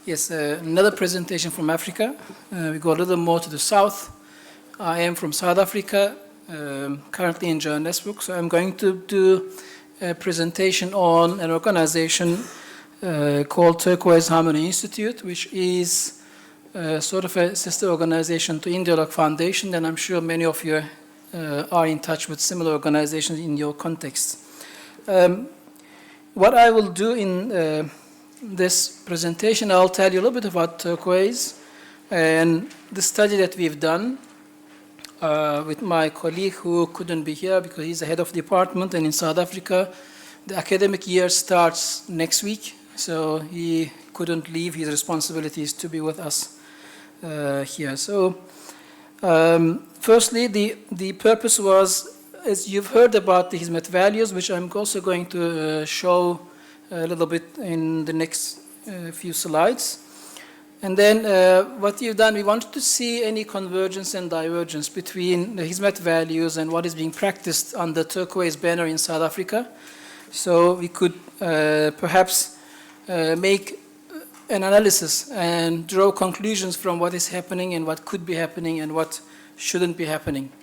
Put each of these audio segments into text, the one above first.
Yes, another presentation from Africa. We go a little more to the south. I am from South Africa, currently in Johannesburg, so I'm going to do a presentation on an organization called Turquoise Harmony Institute, which is sort of a sister organization to Indialogue Foundation, and I'm sure many of you are in touch with similar organizations in your context. What I will do in this presentation, I'll tell you a little bit about Turquoise and the study that we've done with my colleague who couldn't be here because he's the head of department, and in South Africa the academic year starts next week, so he couldn't leave his responsibilities to be with us here. So firstly, the purpose was, as you've heard about the Hizmet values, which I'm also going to show a little bit in the next few slides. And then what we've done, we wanted to see any convergence and divergence between the Hizmet values and what is being practiced under Turquoise banner in South Africa. So we could perhaps make an analysis and draw conclusions from what is happening and what could be happening and what shouldn't be happening.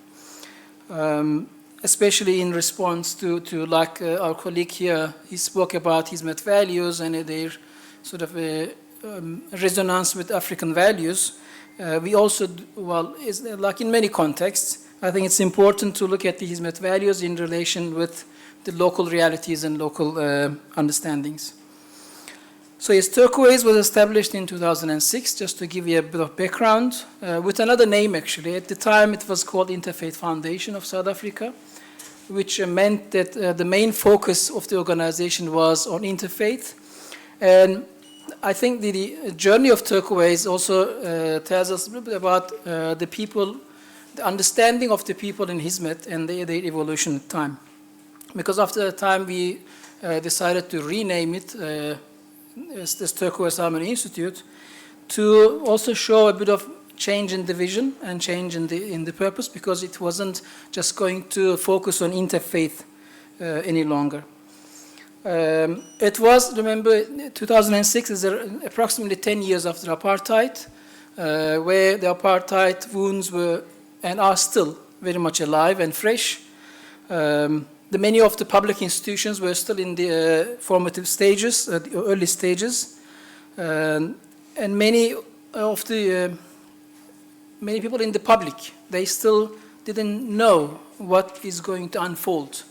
Especially in response to like our colleague here, he spoke about Hizmet values and their sort of resonance with African values. We also, well, like in many contexts, I think it's important to look at the Hizmet values in relation with the local realities and local understandings. So yes, Turquoise was established in 2006, just to give you a bit of background, with another name actually. At the time it was called Interfaith Foundation of South Africa, which meant that the main focus of the organization was on interfaith. And I think the journey of Turquoise also tells us a little bit about the people, the understanding of the people in Hizmet and their evolution in time. Because after a time we decided to rename it as this Turquoise Harmony Institute to also show a bit of change in the vision and change in the purpose, because it wasn't just going to focus on interfaith any longer. It was, remember, 2006 is approximately 10 years after apartheid, where the apartheid wounds were and are still very much alive and fresh. Many of the public institutions were still in the formative stages, the early stages, and many people in the public, they still didn't know what is going to unfold,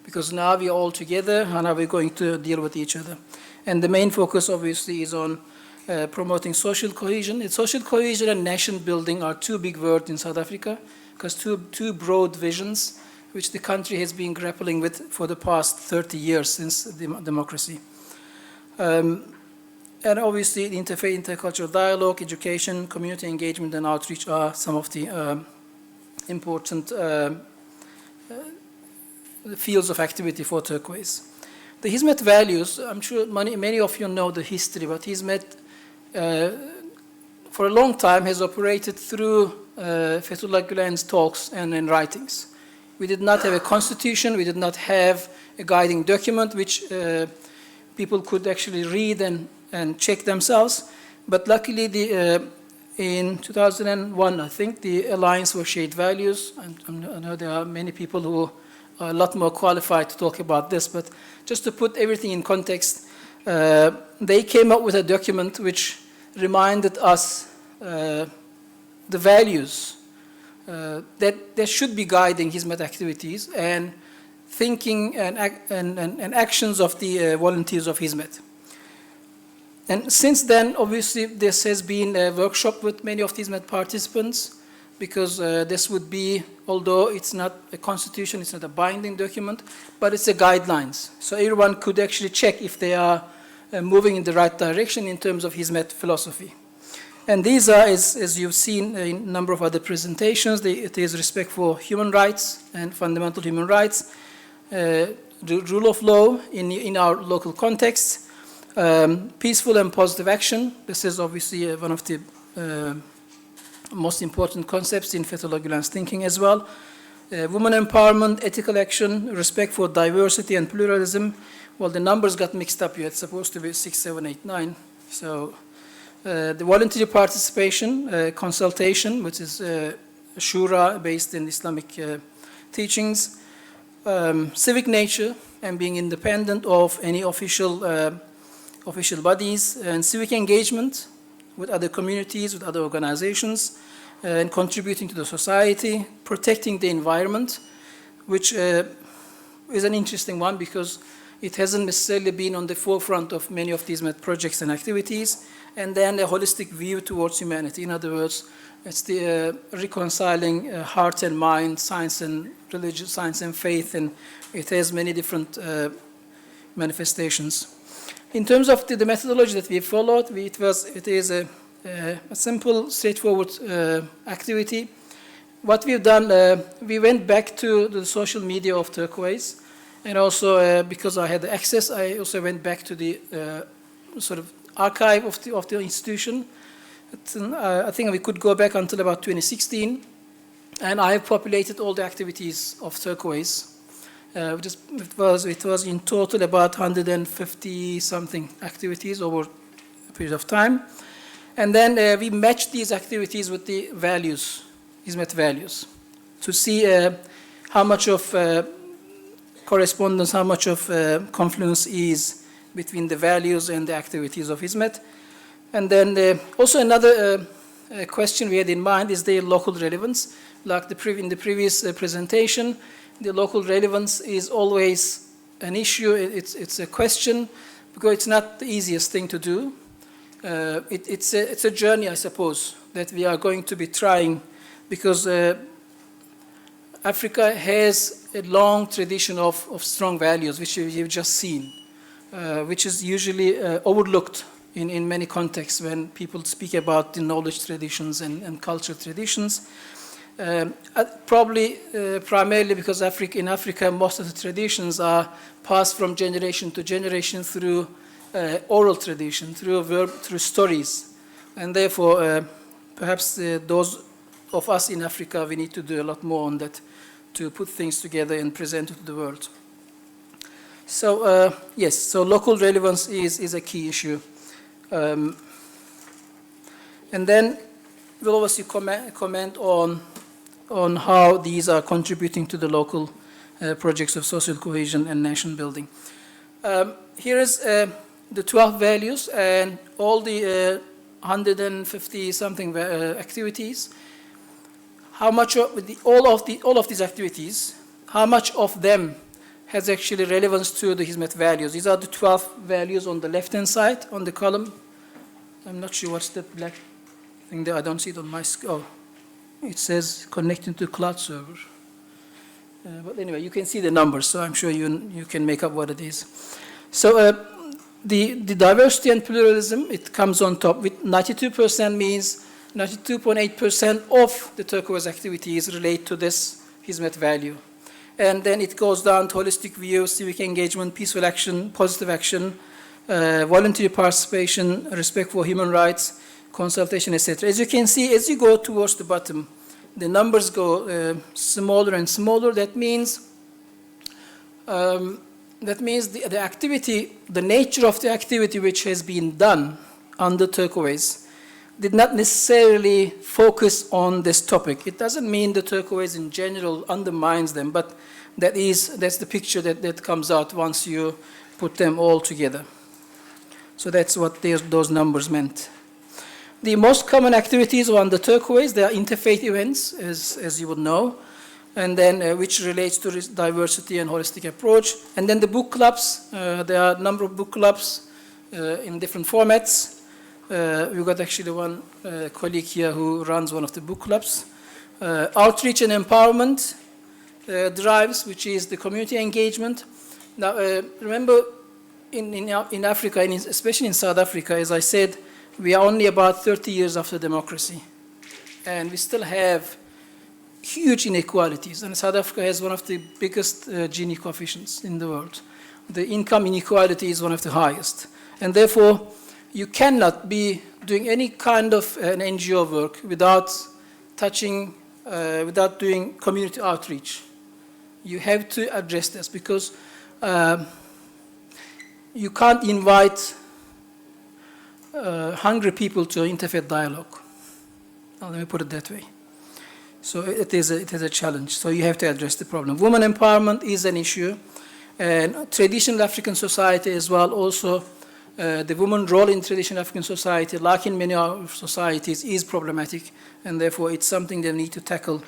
because now we are all together and now we're going to deal with each other. And the main focus obviously is on promoting social cohesion. And social cohesion and nation building are two big words in South Africa, because two broad visions which the country has been grappling with for the past 30 years since democracy. And obviously, interfaith, intercultural dialogue, education, community engagement, and outreach are some of the important fields of activity for Turquoise. The Hizmet values, I'm sure many of you know the history, but Hizmet for a long time has operated through Fethullah Gülen's talks and writings. We did not have a constitution, we did not have a guiding document which people could actually read and check themselves. But luckily, in 2001, I think, the Alliance for Shared Values, I know there are many people who are a lot more qualified to talk about this, but just to put everything in context, they came up with a document which reminded us the values that should be guiding Hizmet activities and thinking and actions of the volunteers of Hizmet. And since then, obviously, this has been a workshop with many of the Hizmet participants, because this would be, although it's not a constitution, it's not a binding document, but it's a guidelines. So everyone could actually check if they are moving in the right direction in terms of Hizmet philosophy. And these are, as you've seen in a number of other presentations, it is respect for human rights and fundamental human rights, the rule of law in our local context, peaceful and positive action. This is obviously one of the most important concepts in Fethullah Gülen's thinking as well. Women empowerment, ethical action, respect for diversity and pluralism. Well, the numbers got mixed up here. It's supposed to be 6, 7, 8, 9. So the voluntary participation, consultation, which is shura based in Islamic teachings, civic nature and being independent of any official bodies, and civic engagement with other communities, with other organizations, and contributing to the society, protecting the environment, which is an interesting one because it hasn't necessarily been on the forefront of many of these projects and activities, and then a holistic view towards humanity. In other words, it's the reconciling heart and mind, science and religion, science and faith, and it has many different manifestations. In terms of the methodology that we followed, it is a simple, straightforward activity. What we've done, we went back to the social media of Turquoise, and also because I had access, I also went back to the sort of archive of the institution. I think we could go back until about 2016, and I have populated all the activities of Turquoise. It was in total about 150 something activities over a period of time, and then we matched these activities with the values, Hizmet values, to see how much of correspondence, how much of confluence is between the values and the activities of Hizmet. And then also another question we had in mind is the local relevance. Like in the previous presentation, the local relevance is always an issue. It's a question because it's not the easiest thing to do. It's a journey, I suppose, that we are going to be trying because Africa has a long tradition of strong values, which you've just seen, which is usually overlooked in many contexts when people speak about the knowledge traditions and cultural traditions. Primarily because in Africa, most of the traditions are passed from generation to generation through oral tradition, through stories. And therefore, perhaps those of us in Africa, we need to do a lot more on that to put things together and present it to the world. So, yes, so local relevance is a key issue. And then we'll obviously comment on how these are contributing to the local projects of social cohesion and nation building. Here is the 12 values and all the 150 something activities. How much of all of these activities, how much of them has actually relevance to the Hizmet values? These are the 12 values on the left-hand side on the column. I'm not sure what's the black thing there. I don't see it on my screen. Oh, it says connecting to cloud server. But anyway, you can see the numbers, so I'm sure you can make up what it is. So the diversity and pluralism, it comes on top with 92% means 92.8% of the Turquoise activities relate to this Hizmet value. And then it goes down to holistic view, civic engagement, peaceful action, positive action, voluntary participation, respect for human rights, consultation, etc. As you can see, as you go towards the bottom, the numbers go smaller and smaller. That means the activity, the nature of the activity which has been done under Turquoise did not necessarily focus on this topic. It doesn't mean the Turquoise in general undermines them, but that's the picture that comes out once you put them all together. So that's what those numbers meant. The most common activities on the Turquoise, they are interfaith events, as you would know, and then which relates to diversity and holistic approach. And then the book clubs, there are a number of book clubs in different formats. We've got actually one colleague here who runs one of the book clubs. Outreach and empowerment drives, which is the community engagement. Now, remember, in Africa, and especially in South Africa, as I said, we are only about 30 years after democracy. And we still have huge inequalities. And South Africa has one of the biggest Gini coefficients in the world. The income inequality is one of the highest. And therefore, you cannot be doing any kind of an NGO work without without doing community outreach. You have to address this because you can't invite hungry people to interfaith dialogue. Now, let me put it that way. So it is a challenge. So you have to address the problem. Women empowerment is an issue, and traditional African society as well. Also, the woman role in traditional African society, like in many other societies, is problematic, and therefore it's something they need to tackle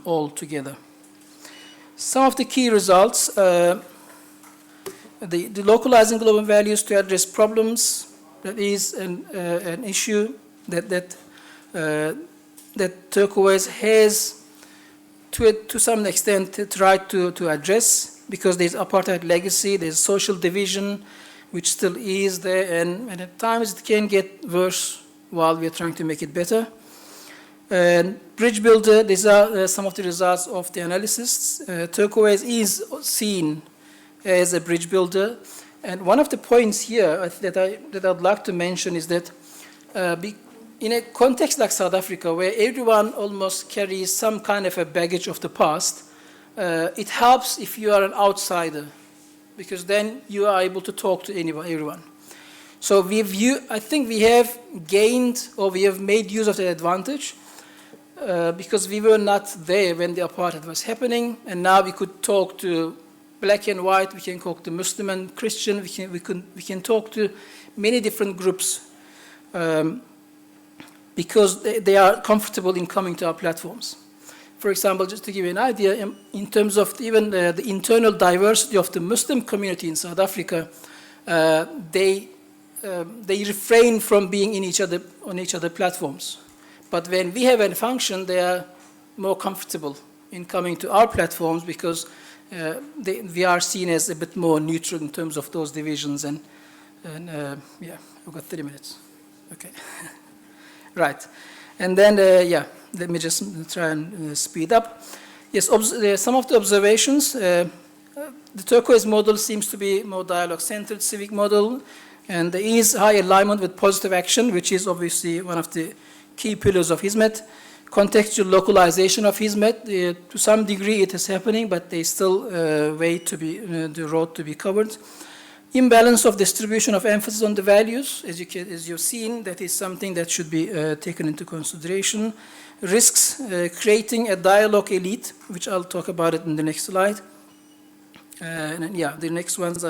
all together. Some of the key results: the localizing global values to address problems. That is an issue that Turquoise has, to some extent, tried to address, because there's apartheid legacy, there's social division, which still is there, and at times it can get worse while we're trying to make it better. And bridge builder, these are some of the results of the analysis. Turquoise is seen as a bridge builder, and one of the points here that I'd like to mention is that in a context like South Africa, where everyone almost carries some kind of a baggage of the past, it helps if you are an outsider, because then you are able to talk to everyone. So I think we have gained, or we have made use of that advantage, because we were not there when the apartheid was happening, and now we could talk to black and white, we can talk to Muslim and Christian, we can talk to many different groups, because they are comfortable in coming to our platforms. For example, just to give you an idea, in terms of even the internal diversity of the Muslim community in South Africa, they refrain from being on each other platforms. But when we have a function, they are more comfortable in coming to our platforms, because we are seen as a bit more neutral in terms of those divisions. And yeah, we've got 30 minutes. Okay. Right. And then, let me just try and speed up. Yes, some of the observations. The Turquoise model seems to be more dialogue-centered civic model, and there is high alignment with positive action, which is obviously one of the key pillars of Hizmet. Contextual localization of Hizmet, to some degree it is happening, but there's still the road to be covered. Imbalance of distribution of emphasis on the values, as you've seen, that is something that should be taken into consideration. Risks, creating a dialogue elite, which I'll talk about it in the next slide. And then, the next ones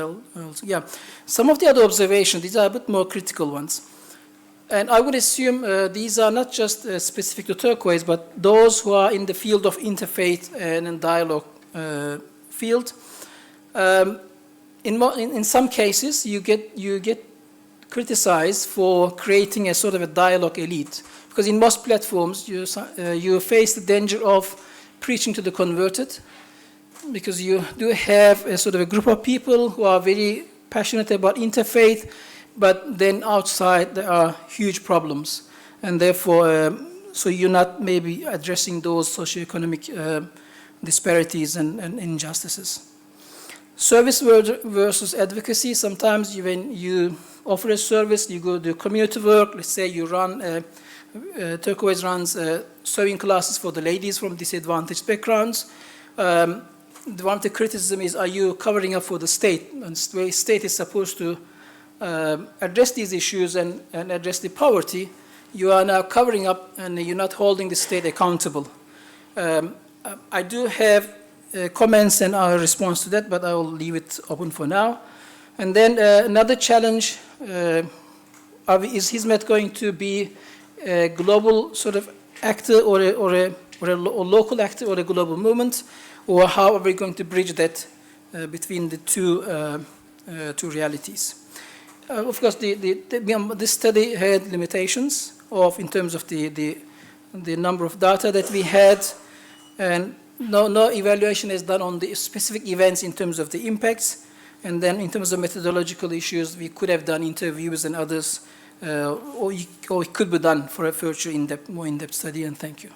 Some of the other observations, these are a bit more critical ones. And I would assume these are not just specific to Turquoise, but those who are in the field of interfaith and dialogue field. In some cases, you get criticized for creating a sort of a dialogue elite, because in most platforms you face the danger of preaching to the converted, because you do have a sort of a group of people who are very passionate about interfaith, but then outside there are huge problems, and therefore, so you're not maybe addressing those socioeconomic disparities and injustices. Service versus advocacy. Sometimes when you offer a service, you go do community work. Let's say you run, Turquoise runs sewing classes for the ladies from disadvantaged backgrounds. One of the criticism is, are you covering up for the state? And the state is supposed to address these issues and address the poverty. You are now covering up, and you're not holding the state accountable. I do have comments and our response to that, but I will leave it open for now. And then another challenge, is Hizmet going to be a global sort of actor, or a local actor, or a global movement, or how are we going to bridge that between the two realities? Of course, this study had limitations in terms of the number of data that we had, and no evaluation is done on the specific events in terms of the impacts. And then in terms of methodological issues, we could have done interviews and others, or it could be done for a future more in-depth study, and thank you.